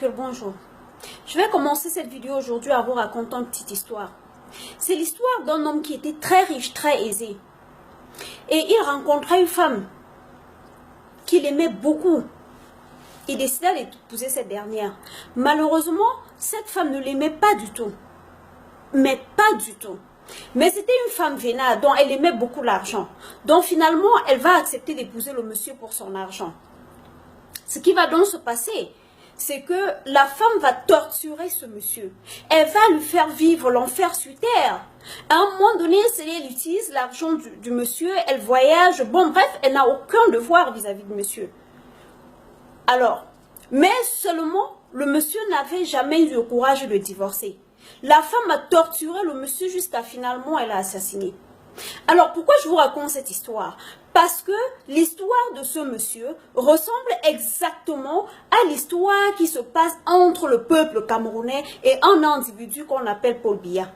Bonjour, je vais commencer cette vidéo aujourd'hui à vous raconter une petite histoire. C'est l'histoire d'un homme qui était très riche, très aisé. Et il rencontra une femme qu'il aimait beaucoup. Il décida d'épouser cette dernière. Malheureusement, cette femme ne l'aimait pas du tout. Mais pas du tout. Mais c'était une femme vénale dont elle aimait beaucoup l'argent. Donc finalement, elle va accepter d'épouser le monsieur pour son argent. Ce qui va donc se passer, c'est que la femme va torturer ce monsieur. Elle va lui faire vivre l'enfer sur terre. À un moment donné, elle utilise l'argent du monsieur, elle voyage. Bon, bref, elle n'a aucun devoir vis-à-vis du monsieur. Alors, mais seulement, le monsieur n'avait jamais eu le courage de divorcer. La femme a torturé le monsieur jusqu'à finalement, elle a assassiné. Alors, pourquoi je vous raconte cette histoire? Parce que l'histoire de ce monsieur ressemble exactement à l'histoire qui se passe entre le peuple camerounais et un individu qu'on appelle Paul Biya.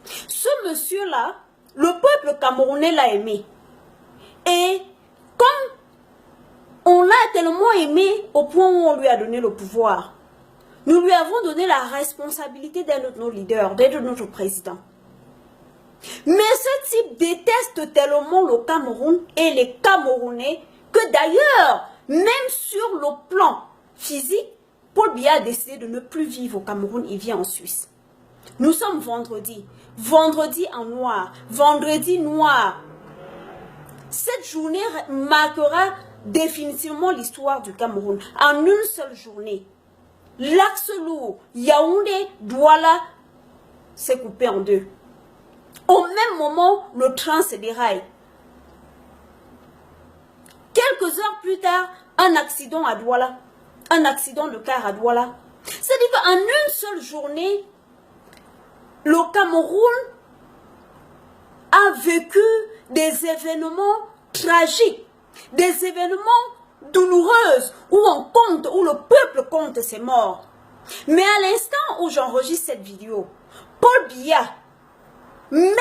Ce monsieur-là, le peuple camerounais l'a aimé. Et comme on l'a tellement aimé au point où on lui a donné le pouvoir, nous lui avons donné la responsabilité d'être notre leader, d'être notre président. Mais ce type déteste tellement le Cameroun et les Camerounais que d'ailleurs, même sur le plan physique, Paul Biya a décidé de ne plus vivre au Cameroun, il vient en Suisse. Nous sommes vendredi, vendredi en noir, vendredi noir. Cette journée marquera définitivement l'histoire du Cameroun en une seule journée. L'axe lourd, Yaoundé, Douala, s'est coupé en deux. Au même moment, le train se déraille. Quelques heures plus tard, un accident à Douala. Un accident de car à Douala. C'est-à-dire qu'en une seule journée, le Cameroun a vécu des événements tragiques, des événements douloureux, où on compte, où le peuple compte ses morts. Mais à l'instant où j'enregistre cette vidéo, Paul Biya, même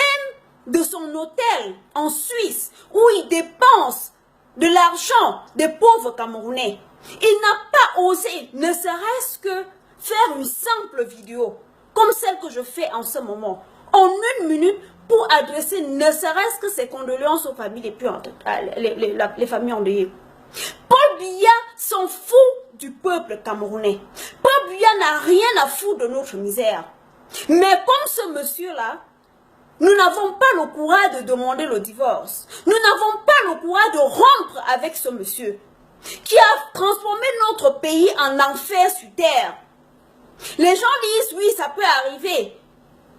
de son hôtel en Suisse, où il dépense de l'argent des pauvres Camerounais, il n'a pas osé, ne serait-ce que faire une simple vidéo, comme celle que je fais en ce moment, en une minute, pour adresser ne serait-ce que ses condoléances aux familles les familles endeuillées. Paul Biya s'en fout du peuple camerounais. Paul Biya n'a rien à foutre de notre misère. Mais comme ce monsieur-là, nous n'avons pas le courage de demander le divorce. Nous n'avons pas le courage de rompre avec ce monsieur qui a transformé notre pays en enfer sur terre. Les gens disent, oui, ça peut arriver.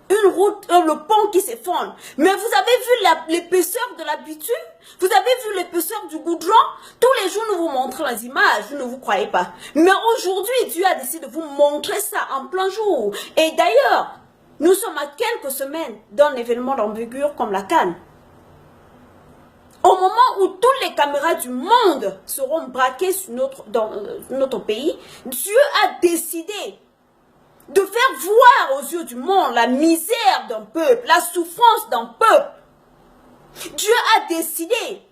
Une route, le pont qui s'effondre. Mais vous avez vu l'épaisseur de la bitume? Vous avez vu l'épaisseur du goudron? Tous les jours, nous vous montrons les images, vous ne vous croyez pas. Mais aujourd'hui, Dieu a décidé de vous montrer ça en plein jour. Et d'ailleurs, nous sommes à quelques semaines d'un événement d'envergure comme la CAN. Au moment où toutes les caméras du monde seront braquées sur dans notre pays, Dieu a décidé de faire voir aux yeux du monde la misère d'un peuple, la souffrance d'un peuple. Dieu a décidé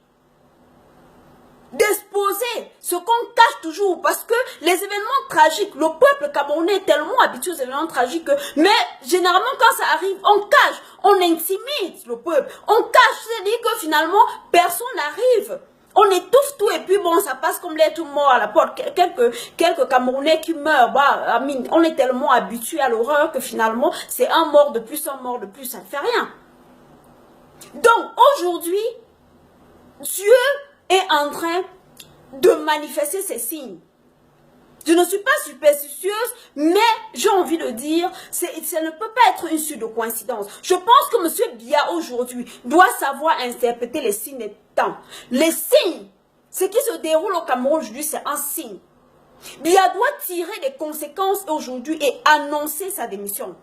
d'exposer ce qu'on cache toujours, parce que les événements tragiques, le peuple camerounais est tellement habitué aux événements tragiques, mais généralement quand ça arrive, on cache, on intimide le peuple, on cache, c'est-à-dire que finalement personne n'arrive. On étouffe tout et puis bon, ça passe comme l'être mort à la porte. Quelques Camerounais qui meurent, bah, on est tellement habitué à l'horreur que finalement, c'est un mort de plus, un mort de plus, ça ne fait rien. Donc aujourd'hui, Dieu est en train de manifester ces signes. Je ne suis pas superstitieuse, mais j'ai envie de dire, ça ne peut pas être une suite de coïncidence. Je pense que M. Biya aujourd'hui doit savoir interpréter les signes des temps. Les signes, ce qui se déroule au Cameroun aujourd'hui, c'est un signe. Biya doit tirer les conséquences aujourd'hui et annoncer sa démission.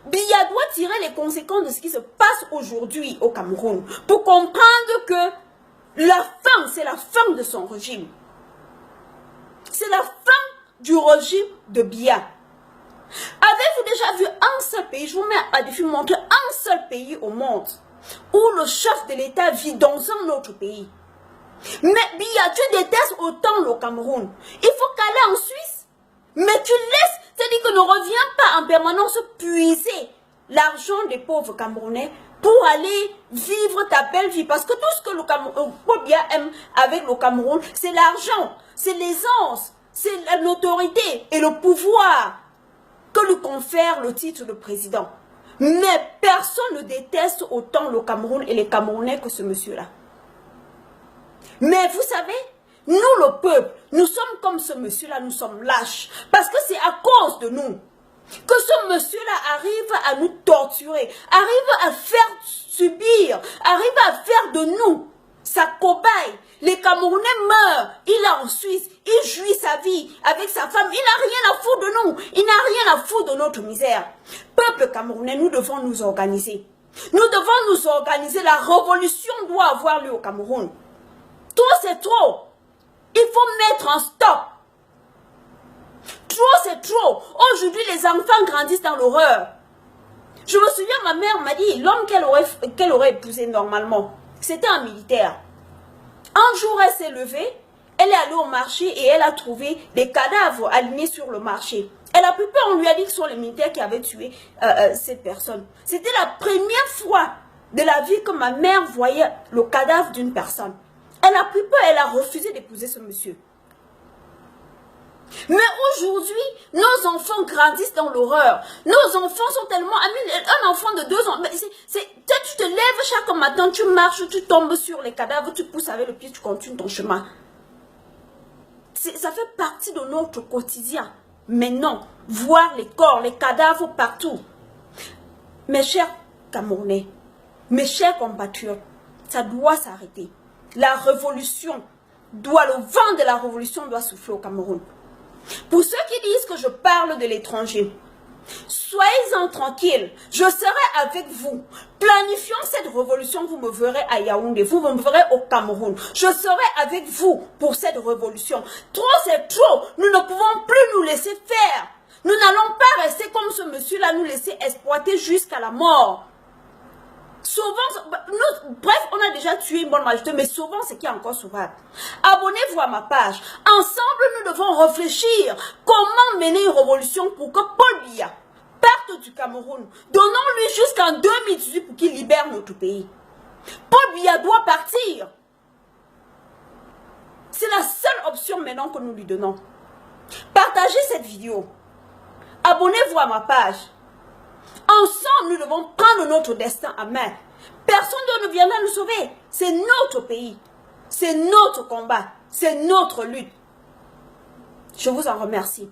Biya doit tirer les conséquences de ce qui se passe aujourd'hui au Cameroun pour comprendre que la fin, c'est la fin de son régime. C'est la fin du régime de Biya. Avez-vous déjà vu un seul pays, je vous mets à défi montrer un seul pays au monde où le chef de l'État vit dans un autre pays? Mais Biya, tu détestes autant le Cameroun. Il faut qu'aller en Suisse. Mais tu laisses, c'est-à-dire que ne reviens pas en permanence puiser l'argent des pauvres Camerounais pour aller vivre ta belle vie. Parce que tout ce que le Paul Biya aime avec le Cameroun, c'est l'argent, c'est l'aisance, c'est la notoriété et le pouvoir que lui confère le titre de président. Mais personne ne déteste autant le Cameroun et les Camerounais que ce monsieur-là. Mais vous savez, nous le peuple, nous sommes comme ce monsieur-là, nous sommes lâches. Parce que c'est à cause de nous que ce monsieur-là arrive à nous torturer, arrive à faire subir, arrive à faire de nous sa cobaye. Les Camerounais meurent, il est en Suisse, il jouit sa vie avec sa femme, il n'a rien à foutre de nous, il n'a rien à foutre de notre misère. Peuple camerounais, nous devons nous organiser. Nous devons nous organiser, la révolution doit avoir lieu au Cameroun. Trop c'est trop, il faut mettre en stop. Trop c'est trop. Aujourd'hui, les enfants grandissent dans l'horreur. Je me souviens, ma mère m'a dit, l'homme qu'elle aurait épousé normalement, c'était un militaire. Un jour, elle s'est levée, elle est allée au marché et elle a trouvé des cadavres alignés sur le marché. Elle a pris peur, on lui a dit que ce sont les militaires qui avaient tué cette personne. C'était la première fois de la vie que ma mère voyait le cadavre d'une personne. Elle a pris peur, elle a refusé d'épouser ce monsieur. Mais aujourd'hui, nos enfants grandissent dans l'horreur. Nos enfants sont tellement... Un enfant de 2 ans, tu te lèves chaque matin, tu marches, tu tombes sur les cadavres, tu pousses avec le pied, tu continues ton chemin. Ça fait partie de notre quotidien. Mais non, voir les corps, les cadavres partout. Mes chers Camerounais, mes chers compatriotes, ça doit s'arrêter. La révolution le vent de la révolution doit souffler au Cameroun. Pour ceux qui disent que je parle de l'étranger, soyez-en tranquilles, je serai avec vous. Planifions cette révolution, vous me verrez à Yaoundé, vous me verrez au Cameroun. Je serai avec vous pour cette révolution. Trop c'est trop, nous ne pouvons plus nous laisser faire. Nous n'allons pas rester comme ce monsieur-là, nous laisser exploiter jusqu'à la mort. Souvent, bref, on a déjà tué une bonne majorité, mais souvent, c'est qui est encore sauvable. Abonnez-vous à ma page. Ensemble, nous devons réfléchir comment mener une révolution pour que Paul Biya parte du Cameroun. Donnons-lui jusqu'en 2018 pour qu'il libère notre pays. Paul Biya doit partir. C'est la seule option maintenant que nous lui donnons. Partagez cette vidéo. Abonnez-vous à ma page. Ensemble, nous devons prendre notre destin en main. Personne ne viendra nous sauver. C'est notre pays. C'est notre combat. C'est notre lutte. Je vous en remercie.